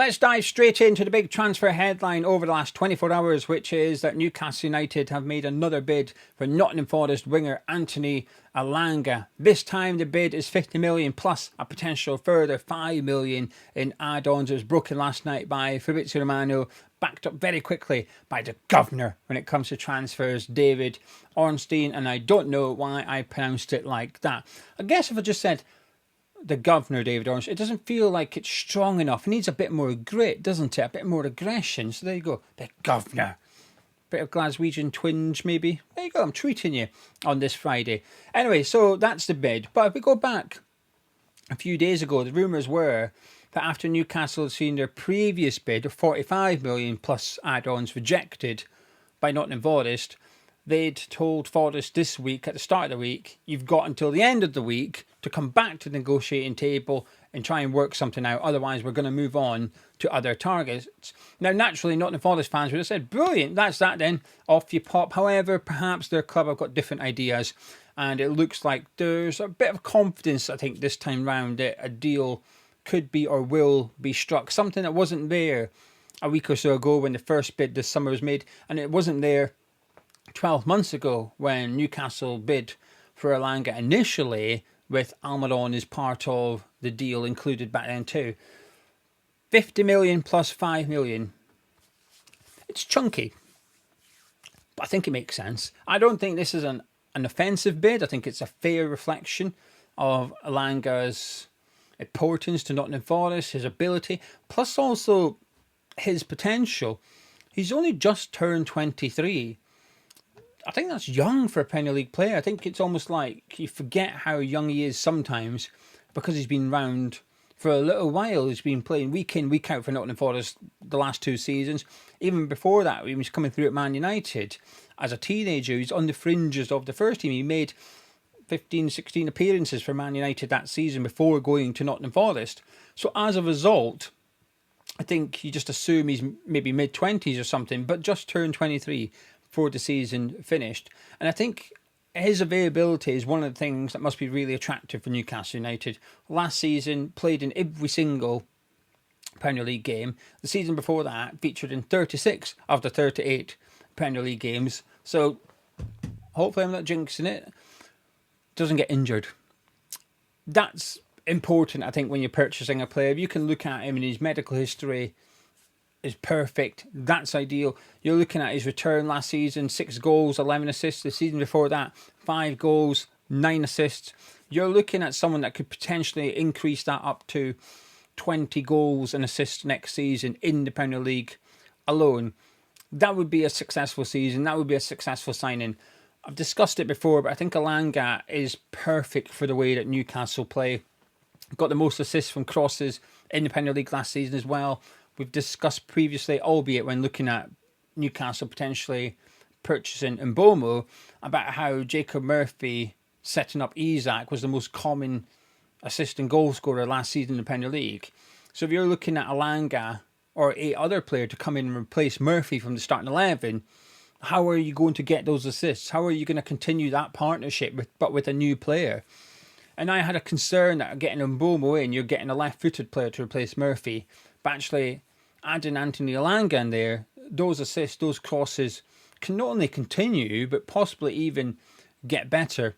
Let's dive straight into the big transfer headline over the last 24 hours, which is that Newcastle United have made another bid for Nottingham Forest winger Anthony Elanga. This time the bid is 50 million plus a potential further 5 million in add-ons. It was broken last night by Fabrizio Romao, backed up very quickly by the governor when it comes to transfers, David Ornstein, and I don't know why I pronounced it like that. I guess if I just said the governor, David Ornstein, it doesn't feel like it's strong enough. It needs a bit more grit, doesn't it? A bit more aggression. So there you go, the governor. Bit of Glaswegian twinge, maybe. There you go, I'm treating you on this Friday. Anyway, so that's the bid. But if we go back a few days ago, the rumours were that after Newcastle had seen their previous bid of 45 million plus add-ons rejected by Nottingham Forest, they'd told Forest this week, at the start of the week, you've got until the end of the week to come back to the negotiating table and try and work something out. Otherwise, we're going to move on to other targets. Now, naturally, Nottingham Forest fans would have said, brilliant, that's that then, off you pop. However, perhaps their club have got different ideas, and it looks like there's a bit of confidence, I think, this time round that a deal could be or will be struck. Something that wasn't there a week or so ago when the first bid this summer was made, and it wasn't there 12 months ago when Newcastle bid for Elanga initially, with Almiron as part of the deal included back then too. 50 million plus 5 million. It's chunky, but I think it makes sense. I don't think this is an offensive bid. I think it's a fair reflection of Elanga's importance to Nottingham Forest, his ability, plus also his potential. He's only just turned 23. I think that's young for a Premier League player. I think it's almost like you forget how young he is sometimes because he's been around for a little while. He's been playing week in, week out for Nottingham Forest the last 2 seasons. Even before that, he was coming through at Man United as a teenager. He's on the fringes of the first team. He made 15, 16 appearances for Man United that season before going to Nottingham Forest. So as a result, I think you just assume he's maybe mid-20s or something, but just turned 23 before the season finished. And I think his availability is one of the things that must be really attractive for Newcastle United. Last season, played in every single Premier League game. The season before that, featured in 36 of the 38 Premier League games. So, hopefully I'm not jinxing it. Doesn't get injured. That's important, I think, when you're purchasing a player. If you can look at him in his medical history, is perfect. That's ideal. You're looking at his return last season, 6 goals, 11 assists. The season before that, 5 goals, 9 assists. You're looking at someone that could potentially increase that up to 20 goals and assists next season in the Premier League alone. That would be a successful season. That would be a successful signing. I've discussed it before, but I think Elanga is perfect for the way that Newcastle play. Got the most assists from crosses in the Premier League last season as well. We've discussed previously, albeit when looking at Newcastle potentially purchasing Mbomo, about how Jacob Murphy setting up Isak was the most common assist and goal scorer last season in the Premier League. So if you're looking at Elanga or a other player to come in and replace Murphy from the starting 11, how are you going to get those assists? How are you going to continue that partnership but with a new player? And I had a concern that getting Mbomo in, you're getting a left-footed player to replace Murphy. But actually, adding Anthony Elanga in there, those assists, those crosses can not only continue, but possibly even get better.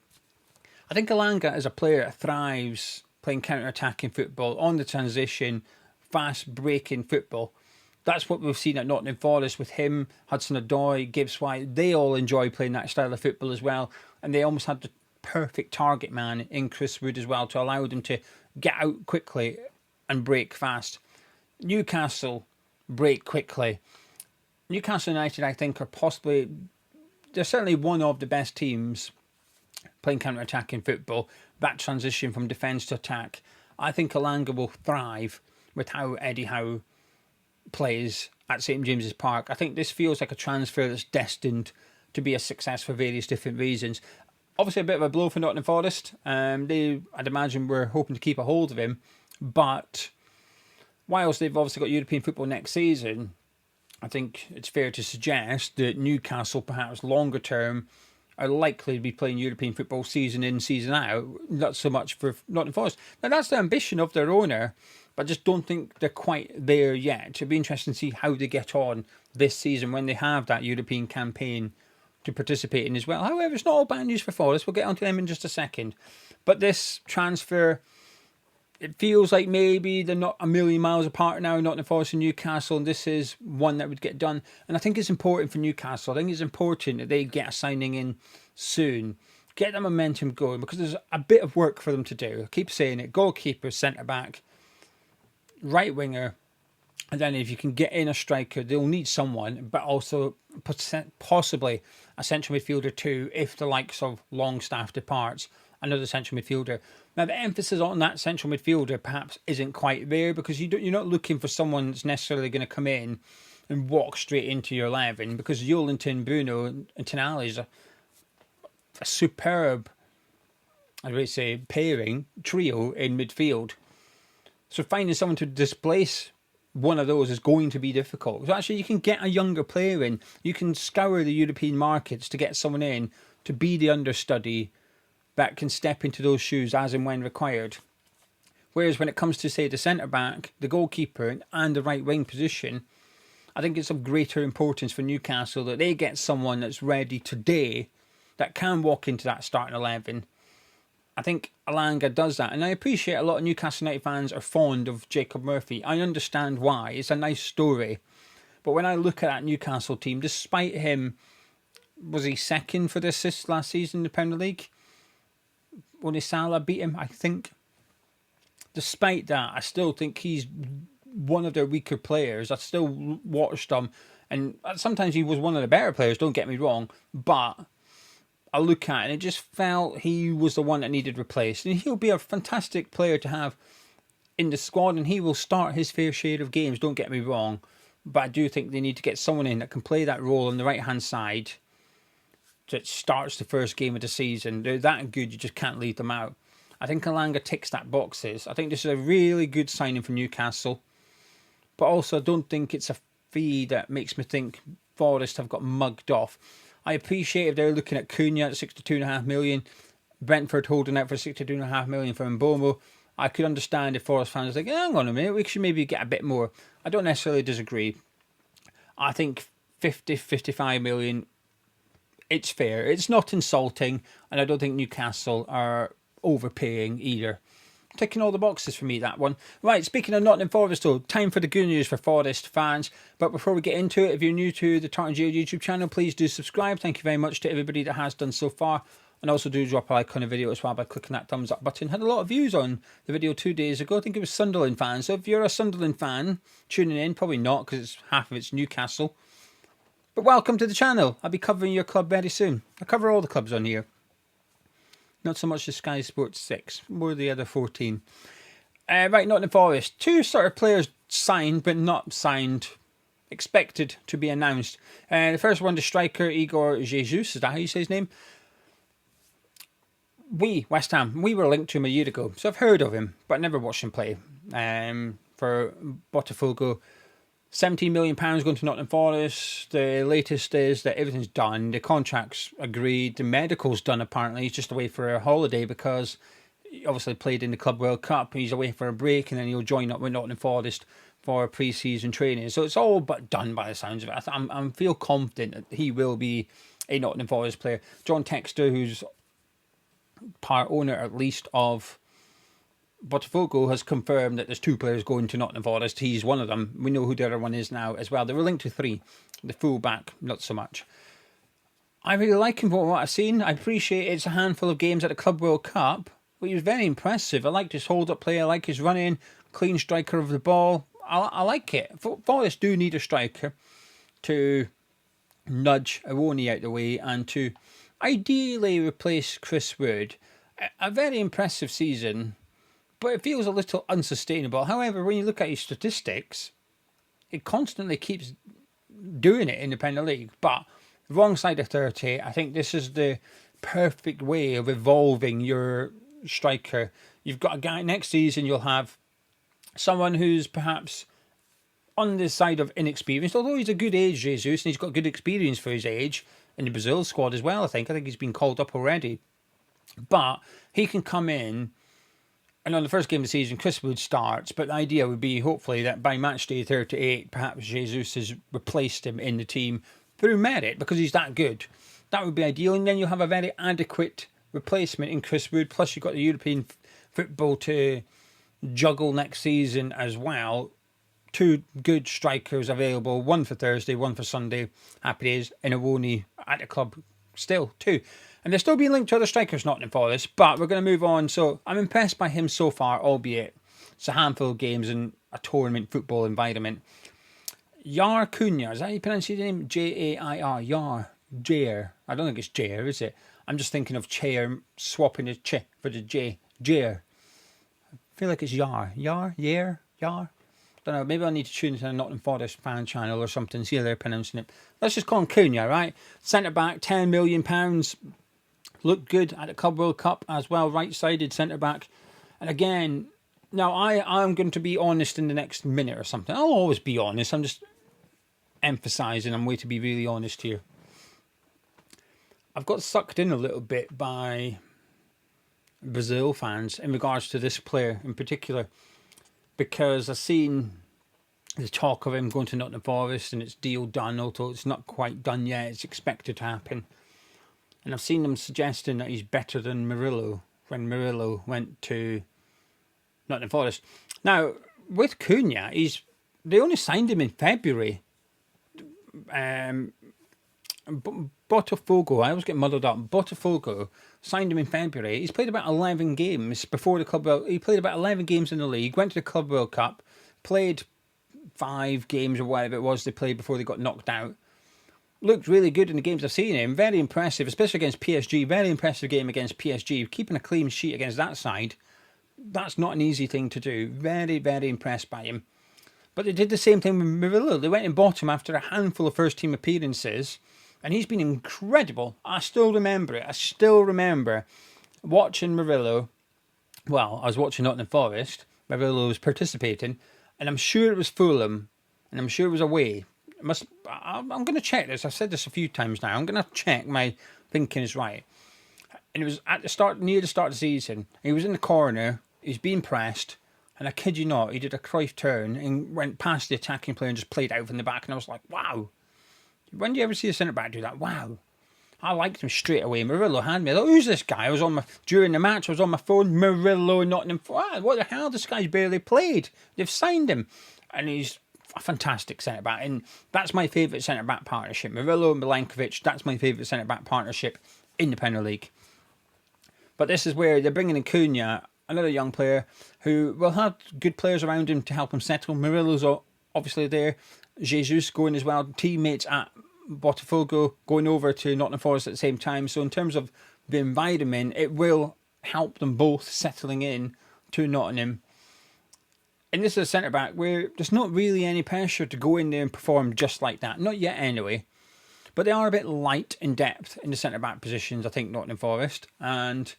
I think Elanga is a player that thrives playing counter-attacking football, on the transition, fast-breaking football. That's what we've seen at Nottingham Forest with him, Hudson-Odoi, Gibbs-White. They all enjoy playing that style of football as well. And they almost had the perfect target man in Chris Wood as well to allow them to get out quickly and break fast. Newcastle break quickly. Newcastle United, I think, they're certainly one of the best teams playing counter-attacking football. That transition from defence to attack. I think Elanga will thrive with how Eddie Howe plays at St James's Park. I think this feels like a transfer that's destined to be a success for various different reasons. Obviously a bit of a blow for Nottingham Forest. I'd imagine we're hoping to keep a hold of him, but whilst they've obviously got European football next season, I think it's fair to suggest that Newcastle, perhaps longer term, are likely to be playing European football season in, season out, not so much for Nottingham Forest. Now, that's the ambition of their owner, but I just don't think they're quite there yet. It'd be interesting to see how they get on this season when they have that European campaign to participate in as well. However, it's not all bad news for Forest. We'll get onto them in just a second. But this transfer, it feels like maybe they're not a million miles apart now, Nottingham Forest and Newcastle, and this is one that would get done. And I think it's important for Newcastle. I think it's important that they get a signing in soon. Get the momentum going, because there's a bit of work for them to do. I keep saying it. Goalkeeper, centre-back, right winger, and then if you can get in a striker, they'll need someone, but also possibly a central midfielder too, if the likes of Longstaff departs, another central midfielder. Now, the emphasis on that central midfielder perhaps isn't quite there, because you're not looking for someone that's necessarily going to come in and walk straight into your 11, because Joelinton, Bruno, and Tonali is a superb, I would say, pairing trio in midfield. So finding someone to displace one of those is going to be difficult. So actually, you can get a younger player in. You can scour the European markets to get someone in to be the understudy that can step into those shoes as and when required. Whereas when it comes to, say, the centre-back, the goalkeeper, and the right wing position, I think it's of greater importance for Newcastle that they get someone that's ready today that can walk into that starting 11. I think Elanga does that. And I appreciate a lot of Newcastle United fans are fond of Jacob Murphy. I understand why. It's a nice story. But when I look at that Newcastle team, despite him, was he second for the assists last season in the Premier League? Only Salah beat him, I think. Despite that, I still think he's one of their weaker players. I still watched him. And sometimes he was one of the better players, don't get me wrong. But I look at it and it just felt he was the one that needed replaced. And he'll be a fantastic player to have in the squad, and he will start his fair share of games, don't get me wrong. But I do think they need to get someone in that can play that role on the right-hand side that starts the first game of the season. They're that good, you just can't leave them out. I think Elanga ticks that boxes. I think this is a really good signing for Newcastle. But also, I don't think it's a fee that makes me think Forest have got mugged off. I appreciate if they're looking at Cunha at 62.5 million, Brentford holding out for 62.5 million for Mbomo. I could understand if Forest fans are like, hang on a minute, we should maybe get a bit more. I don't necessarily disagree. I think 50, 55 million, it's fair. It's not insulting, and I don't think Newcastle are overpaying either. Ticking all the boxes for me, that one. Right, speaking of Nottingham Forest, though, time for the good news for Forest fans. But before we get into it, if you're new to the Tartan Jair YouTube channel, please do subscribe. Thank you very much to everybody that has done so far. And also do drop a like on the video as well by clicking that thumbs up button. Had a lot of views on the video 2 days ago. I think it was Sunderland fans. So if you're a Sunderland fan tuning in, probably not, because half of it's Newcastle. But welcome to the channel. I'll be covering your club very soon. I cover all the clubs on here. Not so much the Sky Sports 6, more the other 14. Right, Nottingham Forest. Two sort of players signed, but not signed. Expected to be announced. The first one, the striker, Igor Jesus. Is that how you say his name? West Ham, we were linked to him a year ago. So I've heard of him, but never watched him play. For Botafogo. £17 million going to Nottingham Forest. The latest is that everything's done. The contract's agreed. The medical's done, apparently. He's just away for a holiday because he obviously played in the Club World Cup. He's away for a break, and then he'll join up with Nottingham Forest for pre-season training. So it's all but done by the sounds of it. I feel confident that he will be a Nottingham Forest player. John Textor, who's part owner at least of Botafogo, has confirmed that there's two players going to Nottingham Forest. He's one of them. We know who the other one is now as well. They were linked to three. The full-back, not so much. I really like him for what I've seen. I appreciate it's a handful of games at the Club World Cup, but he was very impressive. I liked his hold-up play. I like his running. Clean striker of the ball. I like it. Forest do need a striker to nudge Awoni out the way and to ideally replace Chris Wood. A very impressive season, but it feels a little unsustainable. However, when you look at his statistics, it constantly keeps doing it in the Premier League. But wrong side of 30, I think this is the perfect way of evolving your striker. You've got a guy next season, you'll have someone who's perhaps on the side of inexperienced, although he's a good age, Jesus, and he's got good experience for his age in the Brazil squad as well, I think. I think he's been called up already. But he can come in And on the first game of the season, Chris Wood starts, but the idea would be hopefully that by match day 38, perhaps Jesus has replaced him in the team through merit because he's that good. That would be ideal, and then you'll have a very adequate replacement in Chris Wood. Plus, you've got the European football to juggle next season as well. Two good strikers available, one for Thursday, one for Sunday. Happy days. Inawoni at the club still, too. And they're still being linked to other strikers, Nottingham Forest, but we're going to move on. So I'm impressed by him so far, albeit it's a handful of games in a tournament football environment. Cunha, is that how you pronounce his name? Jair. Jair. I don't think it's Jair, is it? I'm just thinking of chair, swapping the ch for the J. Jair. I feel like it's Yair. Don't know, maybe I need to tune into a Nottingham Forest fan channel or something, see how they're pronouncing it. Let's just call him Cunha, right? Centre-back, £10 million. Looked good at the Club World Cup as well, right-sided centre-back. And again, now I'm going to be honest in the next minute or something. I'll always be honest. I'm just emphasising I'm way to be really honest here. I've got sucked in a little bit by Brazil fans in regards to this player in particular, because I've seen the talk of him going to Nottingham Forest and it's deal done, although it's not quite done yet. It's expected to happen. And I've seen them suggesting that he's better than Murillo when Murillo went to Nottingham Forest. Now, with Cunha, they only signed him in February. Botafogo, I always get muddled up. Botafogo signed him in February. He's played about 11 games before the Club World. He played about 11 games in the league, went to the Club World Cup, played 5 games or whatever it was they played before they got knocked out. Looked really good in the games I've seen him. Very impressive, especially against PSG. Very impressive game against PSG. Keeping a clean sheet against that side, that's not an easy thing to do. Very, very impressed by him. But they did the same thing with Murillo. They went and bought him after a handful of first-team appearances, and he's been incredible. I still remember it. I still remember watching Murillo. Well, I was watching Nottingham Forest. Murillo was participating, and I'm sure it was Fulham, and I'm sure it was away. I'm going to check this. I've said this a few times now. I'm going to check my thinking is right. And it was at the start, near the start of the season. He was in the corner. He's being pressed. And I kid you not, he did a Cruyff turn and went past the attacking player and just played out from the back. And I was like, wow. When do you ever see a centre-back do that? Wow. I liked him straight away. Murillo had me. I thought, who's this guy? During the match, I was on my phone. Murillo, Nottingham Forest. What the hell? This guy's barely played. They've signed him. And he's a fantastic centre-back, and that's my favourite centre-back partnership. Murillo and Milankovic, that's my favourite centre-back partnership in the Premier League. But this is where they're bringing in Cunha, another young player, who will have good players around him to help him settle. Murillo's obviously there. Jesus going as well. Teammates at Botafogo going over to Nottingham Forest at the same time. So in terms of the environment, it will help them both settling in to Nottingham. And this is a centre-back where there's not really any pressure to go in there and perform just like that. Not yet, anyway. But they are a bit light in depth in the centre-back positions, I think, Nottingham Forest. And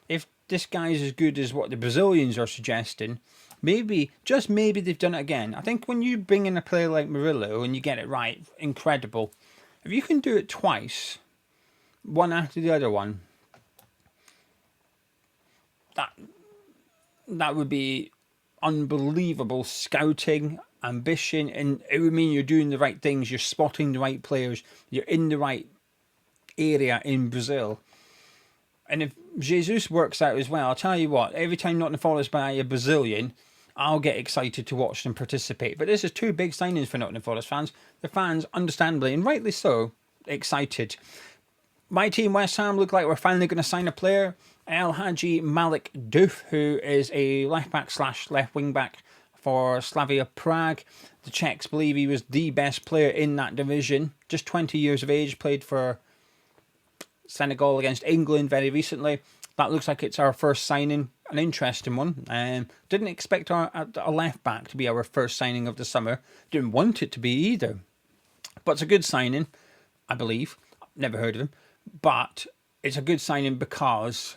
if this guy's as good as what the Brazilians are suggesting, maybe, just maybe, they've done it again. I think when you bring in a player like Murillo and you get it right, incredible. If you can do it twice, one after the other one, that would be unbelievable scouting, ambition, and it would mean you're doing the right things, you're spotting the right players, you're in the right area in Brazil. And if Jesus works out as well, I'll tell you what, every time Nottingham Forest buy a Brazilian, I'll get excited to watch them participate. But this is 2 big signings for Nottingham Forest fans. The fans, understandably, and rightly so, excited. My team, West Ham, look like we're finally going to sign a player. El Hadji Malik Diouf, who is a left-back / left-wing-back for Slavia Prague. The Czechs believe he was the best player in that division. Just 20 years of age, played for Senegal against England very recently. That looks like it's our first signing, an interesting one. Didn't expect a left-back to be our first signing of the summer. Didn't want it to be either. But it's a good signing, I believe. Never heard of him. But it's a good signing because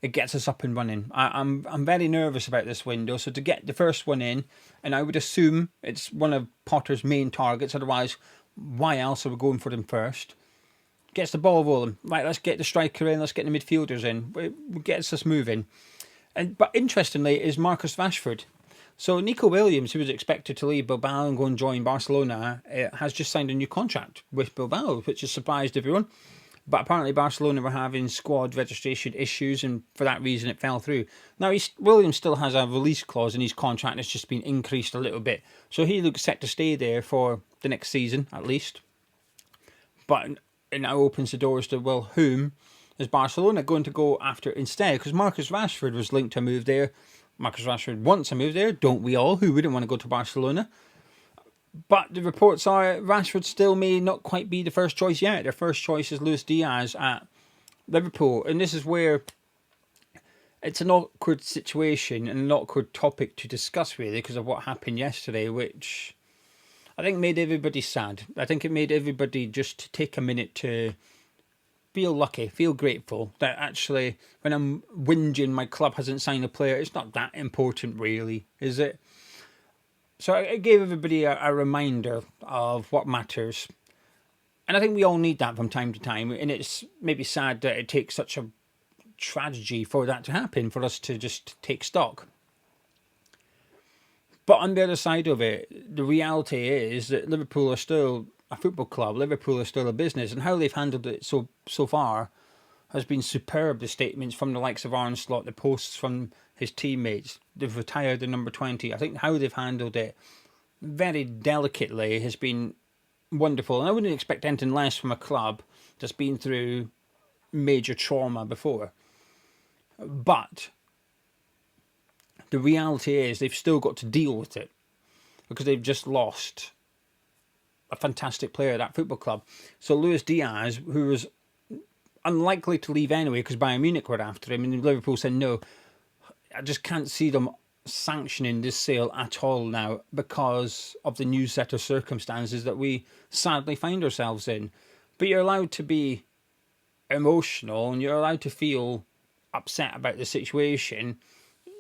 it gets us up and running. I'm very nervous about this window, so to get the first one in, and I would assume it's one of Potter's main targets, otherwise why else are we going for them first? Gets the ball rolling. Right, let's get the striker in, let's get the midfielders in. It gets us moving. But interestingly is Marcus Rashford. So Nico Williams, who was expected to leave Bilbao and go and join Barcelona, has just signed a new contract with Bilbao, which has surprised everyone. But apparently Barcelona were having squad registration issues, and for that reason it fell through. Now, Williams still has a release clause in his contract that's just been increased a little bit. So he looks set to stay there for the next season, at least. But it now opens the doors to, well, whom is Barcelona going to go after instead? Because Marcus Rashford was linked to a move there. Marcus Rashford wants a move there, don't we all? Who wouldn't want to go to Barcelona? But the reports are Rashford still may not quite be the first choice yet. Their first choice is Luis Diaz at Liverpool. And this is where it's an awkward situation and an awkward topic to discuss, really, because of what happened yesterday, which I think made everybody sad. I think it made everybody just take a minute to feel lucky, feel grateful that actually when I'm whinging my club hasn't signed a player, it's not that important, really, is it? So it gave everybody a reminder of what matters. And I think we all need that from time to time. And it's maybe sad that it takes such a tragedy for that to happen, for us to just take stock. But on the other side of it, the reality is that Liverpool are still a football club. Liverpool are still a business. And how they've handled it so far has been superb. The statements from the likes of Ornstein, the posts from his teammates. They've retired the number 20. I think how they've handled it very delicately has been wonderful. And I wouldn't expect anything less from a club that's been through major trauma before. But the reality is they've still got to deal with it because they've just lost a fantastic player at that football club. So Luis Diaz, who was unlikely to leave anyway because Bayern Munich were after him, and Liverpool said no. I just can't see them sanctioning this sale at all now because of the new set of circumstances that we sadly find ourselves in. But you're allowed to be emotional and you're allowed to feel upset about the situation,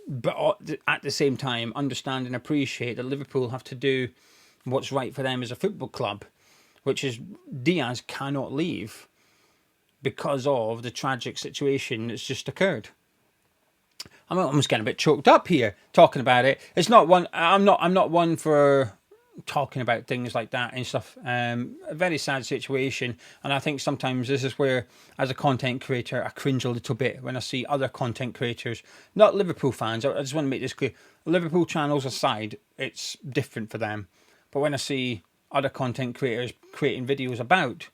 but at the same time understand and appreciate that Liverpool have to do what's right for them as a football club, which is Diaz cannot leave because of the tragic situation that's just occurred. I'm almost getting a bit choked up here talking about it. It's not one. I'm not one for talking about things like that and stuff. A very sad situation, and I think sometimes this is where, as a content creator, I cringe a little bit when I see other content creators, not Liverpool fans. I just want to make this clear. Liverpool channels aside, it's different for them. But when I see other content creators creating videos about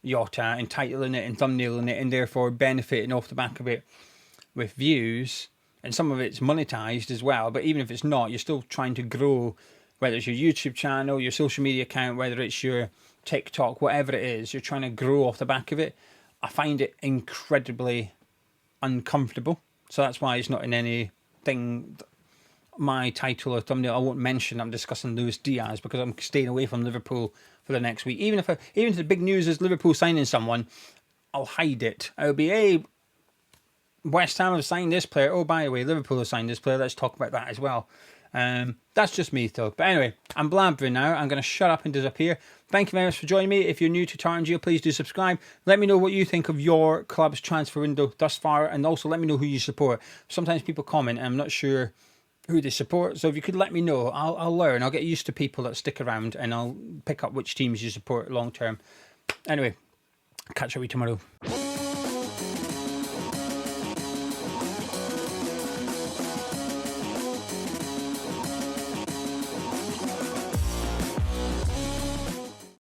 Jota, entitling it and thumbnailing it, and therefore benefiting off the back of it with views, and some of it's monetized as well, but even if it's not, you're still trying to grow, whether it's your YouTube channel, your social media account, whether it's your TikTok, whatever it is, you're trying to grow off the back of it. I find it incredibly uncomfortable. So that's why it's not in anything, my title or thumbnail. I won't mention I'm discussing Luis Diaz because I'm staying away from Liverpool for the next week. Even if the big news is Liverpool signing someone, I'll hide it. I'll be, hey, West Ham have signed this player. Oh, by the way, Liverpool have signed this player. Let's talk about that as well. That's just me, though. But anyway, I'm blabbering now. I'm going to shut up and disappear. Thank you very much for joining me. If you're new to Tartan, please do subscribe. Let me know what you think of your club's transfer window thus far, and also let me know who you support. Sometimes people comment, and I'm not sure who they support. So if you could let me know, I'll learn. I'll get used to people that stick around, and I'll pick up which teams you support long term. Anyway, catch up with you tomorrow.